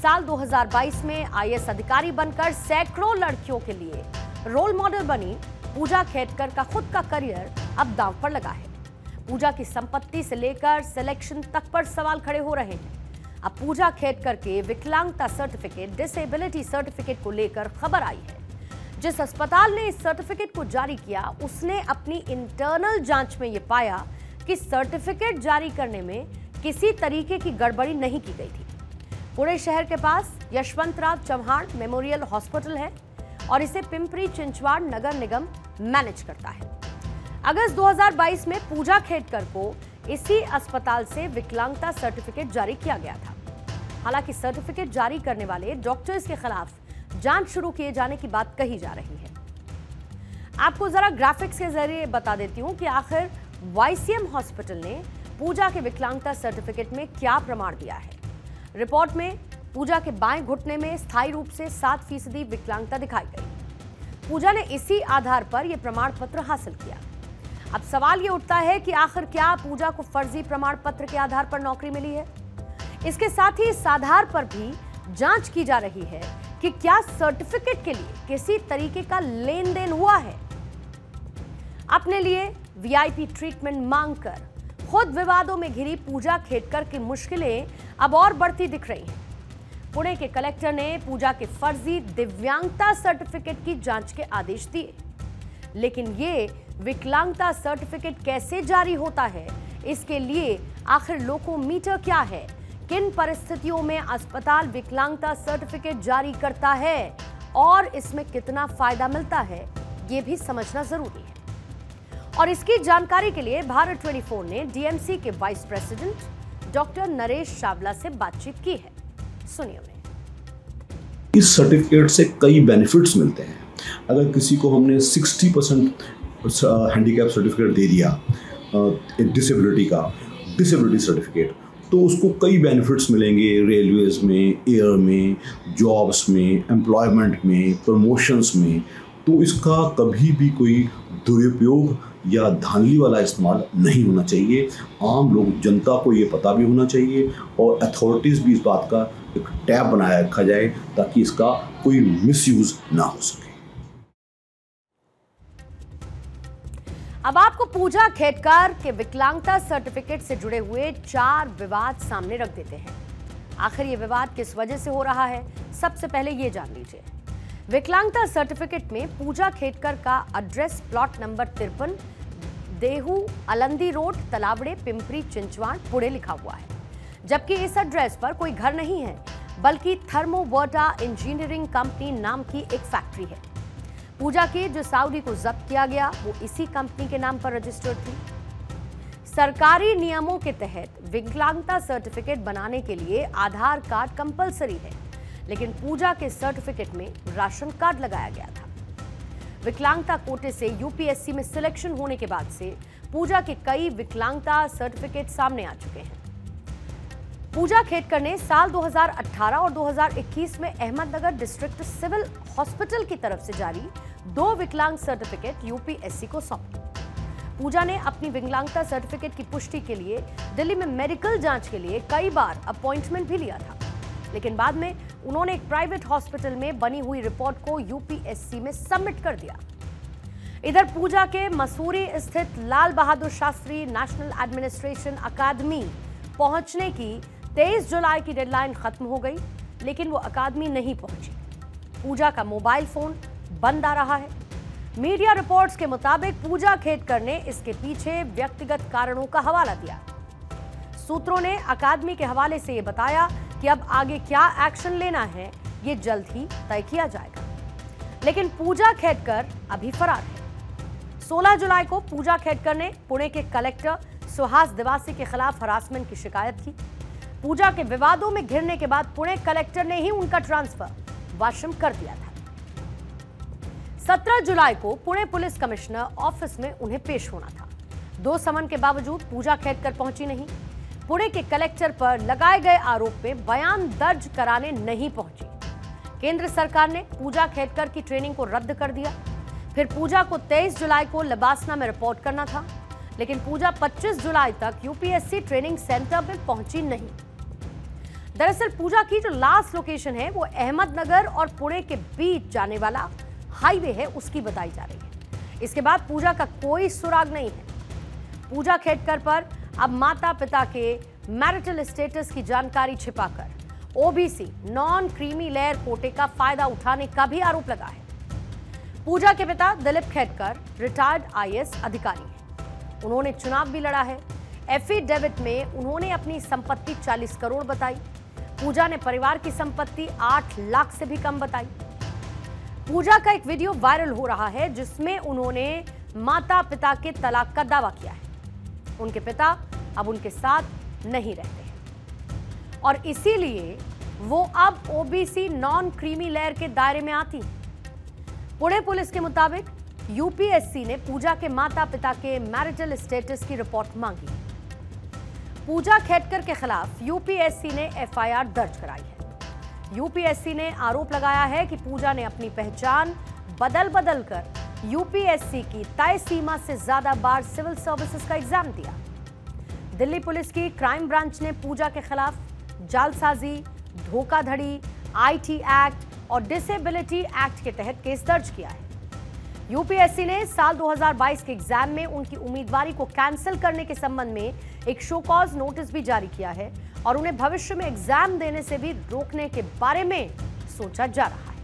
साल 2022 में आईएएस अधिकारी बनकर सैकड़ों लड़कियों के लिए रोल मॉडल बनी पूजा खेडकर का खुद का करियर अब दांव पर लगा है। पूजा की संपत्ति से लेकर सिलेक्शन तक पर सवाल खड़े हो रहे हैं। अब पूजा खेडकर के विकलांगता सर्टिफिकेट, डिसेबिलिटी सर्टिफिकेट को लेकर खबर आई है। जिस अस्पताल ने इस सर्टिफिकेट को जारी किया, उसने अपनी इंटरनल जांच में यह पाया कि सर्टिफिकेट जारी करने में किसी तरीके की गड़बड़ी नहीं की गई थी। पुणे शहर के पास यशवंतराव चव्हाण मेमोरियल हॉस्पिटल है और इसे पिंपरी चिंचवाड़ नगर निगम मैनेज करता है। अगस्त 2022 में पूजा खेडकर को इसी अस्पताल से विकलांगता सर्टिफिकेट जारी किया गया था। हालांकि सर्टिफिकेट जारी करने वाले डॉक्टर्स के खिलाफ जांच शुरू किए जाने की बात कही जा रही है। आपको जरा ग्राफिक्स के जरिए बता देती हूं कि आखिर वाईसीएम हॉस्पिटल ने पूजा के विकलांगता सर्टिफिकेट में क्या प्रमाण दिया है। रिपोर्ट में पूजा के बाएं घुटने में स्थायी रूप से 7% विकलांगता दिखाई गई। पूजा ने इसी आधार पर यह प्रमाण पत्र हासिल किया। अब सवाल यह उठता है कि आखिर क्या पूजा को फर्जी प्रमाण पत्र के आधार पर नौकरी मिली है। इसके साथ ही इस आधार पर भी जांच की जा रही है कि क्या सर्टिफिकेट के लिए किसी तरीके का लेन देन हुआ है। अपने लिए वीआईपी ट्रीटमेंट मांगकर खुद विवादों में घिरी पूजा खेडकर की मुश्किलें अब और बढ़ती दिख रही हैं। पुणे के कलेक्टर ने पूजा के फर्जी दिव्यांगता सर्टिफिकेट की जांच के आदेश दिए, लेकिन ये विकलांगता सर्टिफिकेट कैसे जारी होता है, इसके लिए आखिर लोकोमीटर क्या है, किन परिस्थितियों में अस्पताल विकलांगता सर्टिफिकेट जारी करता है और इसमें कितना फायदा मिलता है, ये भी समझना जरूरी है। और इसकी जानकारी के लिए भारत 24 ने डीएमसी के vice president doctor Naresh Chawla से बातचीत की है। सुनिए उन्हें। इस सर्टिफिकेट से कई बेनिफिट्स मिलते हैं। अगर किसी को हमने 60% हैंडीकैप सर्टिफिकेट दे दिया, डिसेबिलिटी सर्टिफिकेट, तो उसको कई बेनिफिट्स मिलेंगे रेलवेज में, एयर में, जॉब्स में, एम्प्लॉयमेंट में, प्रमोशंस में। तो इसका कभी भी कोई दुरुपयोग या धांधली वाला इस्तेमाल नहीं होना चाहिए। आम लोग, जनता को ये पता भी होना चाहिए और अथॉरिटीज़ भी इस बात का एक टैब बनाया रखा जाए ताकि इसका कोई मिसयूज ना हो सके। अब आपको पूजा खेडकर के विकलांगता सर्टिफिकेट से जुड़े हुए 4 विवाद सामने रख देते हैं। आखिर ये विवाद किस वजह से हो रहा है, सबसे पहले ये जान लीजिए। विकलांगता सर्टिफिकेट में पूजा खेडकर का address plot number 53 Dehu Alandi road, Talawade, Pimpri Chinchwad, Pune लिखा हुआ है, जबकि इस एड्रेस पर कोई घर नहीं है बल्कि थर्मोवर्टा इंजीनियरिंग कंपनी नाम की एक फैक्ट्री है। पूजा की जो सऊदी को जब्त किया गया वो इसी कंपनी के नाम पर रजिस्टर्ड थी। सरकारी नियमों के तहत विकलांगता सर्टिफिकेट बनाने के लिए आधार कार्ड कंपलसरी है, लेकिन पूजा के सर्टिफिकेट में राशन कार्ड लगाया गया था। विकलांगता कोटे से यूपीएससी में सिलेक्शन होने के बाद से पूजा के कई विकलांगता सर्टिफिकेट सामने आ चुके हैं। पूजा खेडकर ने साल 2018 और 2021 में अहमदनगर डिस्ट्रिक्ट सिविल हॉस्पिटल की तरफ से जारी 2 विकलांग सर्टिफिकेट यूपीएससी को सौंपे। पूजा ने अपनी विकलांगता सर्टिफिकेट की पुष्टि के लिए दिल्ली में मेडिकल जांच के लिए कई बार अपॉइंटमेंट भी लिया था, लेकिन बाद में उन्होंने एक प्राइवेट हॉस्पिटल में बनी हुई रिपोर्ट को यूपीएससी में सबमिट कर दिया। इधर पूजा के मसूरी स्थित लाल बहादुर शास्त्री नेशनल एडमिनिस्ट्रेशन अकादमी पहुंचने की 23 जुलाई की डेडलाइन खत्म हो गई, लेकिन वो अकादमी नहीं पहुंची। पूजा का मोबाइल फोन बंद आ रहा है। मीडिया रिपोर्ट्स के मुताबिक पूजा खेडकर ने इसके पीछे व्यक्तिगत कारणों का हवाला दिया। सूत्रों ने अकादमी के हवाले से यह बताया कि अब आगे क्या एक्शन लेना है ये जल्द ही तय किया जाएगा, लेकिन पूजा खेडकर अभी फरार है। 16 जुलाई को पूजा खेडकर ने पुणे के कलेक्टर सुहास दिवासी के खिलाफ हरासमेंट की शिकायत की। पूजा के विवादों में घिरने के बाद पुणे कलेक्टर ने ही उनका ट्रांसफर वाशम कर दिया था। 17 जुलाई को पुणे पुलिस कमिश्नर ऑफिस में उन्हें पेश होना था। 2 समन के बावजूद पूजा खेडकर पहुंची नहीं। पुणे के कलेक्टर पर लगाए गए आरोप में बयान दर्ज कराने नहीं पहुंची। केंद्र सरकार ने पूजा खेडकर की ट्रेनिंग को रद्द कर दिया। फिर पूजा को 23 जुलाई को लबासना में रिपोर्ट करना था, लेकिन पूजा 25 जुलाई तक यूपीएससी ट्रेनिंग सेंटर में पहुंची नहीं। दरअसल पूजा की जो लास्ट लोकेशन है वो अहमदनगर और पुणे के बीच जाने वाला हाईवे है, उसकी बताई जा रही है। इसके बाद पूजा का कोई सुराग नहीं है। पूजा खेडकर पर अब माता पिता के मैरिटल स्टेटस की जानकारी छिपाकर ओबीसी नॉन क्रीमी लेयर कोटे का फायदा उठाने का भी आरोप लगा है। पूजा के पिता दिलीप खेडकर रिटायर्ड आईएएस अधिकारी हैं। उन्होंने चुनाव भी लड़ा है। एफिडेविट में उन्होंने अपनी संपत्ति 40 करोड़ बताई। पूजा ने परिवार की संपत्ति 8 लाख से भी कम बताई। पूजा का एक वीडियो वायरल हो रहा है जिसमें उन्होंने माता पिता के तलाक का दावा किया है। उनके पिता अब उनके साथ नहीं रहते हैं और इसीलिए वो अब ओबीसी नॉन क्रीमी लेयर के दायरे में आती हैं। पुणे पुलिस के मुताबिक यूपीएससी ने पूजा के माता पिता के मैरिटल स्टेटस की रिपोर्ट मांगी। पूजा खेडकर के खिलाफ यूपीएससी ने एफआईआर दर्ज कराई है। यूपीएससी ने आरोप लगाया है कि पूजा ने अपनी पहचान बदल कर यूपीएससी की तय सीमा से ज्यादा बार सिविल सर्विसेज का एग्जाम दिया। दिल्ली पुलिस की क्राइम ब्रांच ने पूजा के खिलाफ जालसाजी, धोखाधड़ी, आईटी एक्ट और डिसेबिलिटी एक्ट के तहत केस दर्ज किया है। यूपीएससी ने साल 2022 के एग्जाम में उनकी उम्मीदवारी को कैंसिल करने के संबंध में एक शो कॉज नोटिस भी जारी किया है और उन्हें भविष्य में एग्जाम देने से भी रोकने के बारे में सोचा जा रहा है।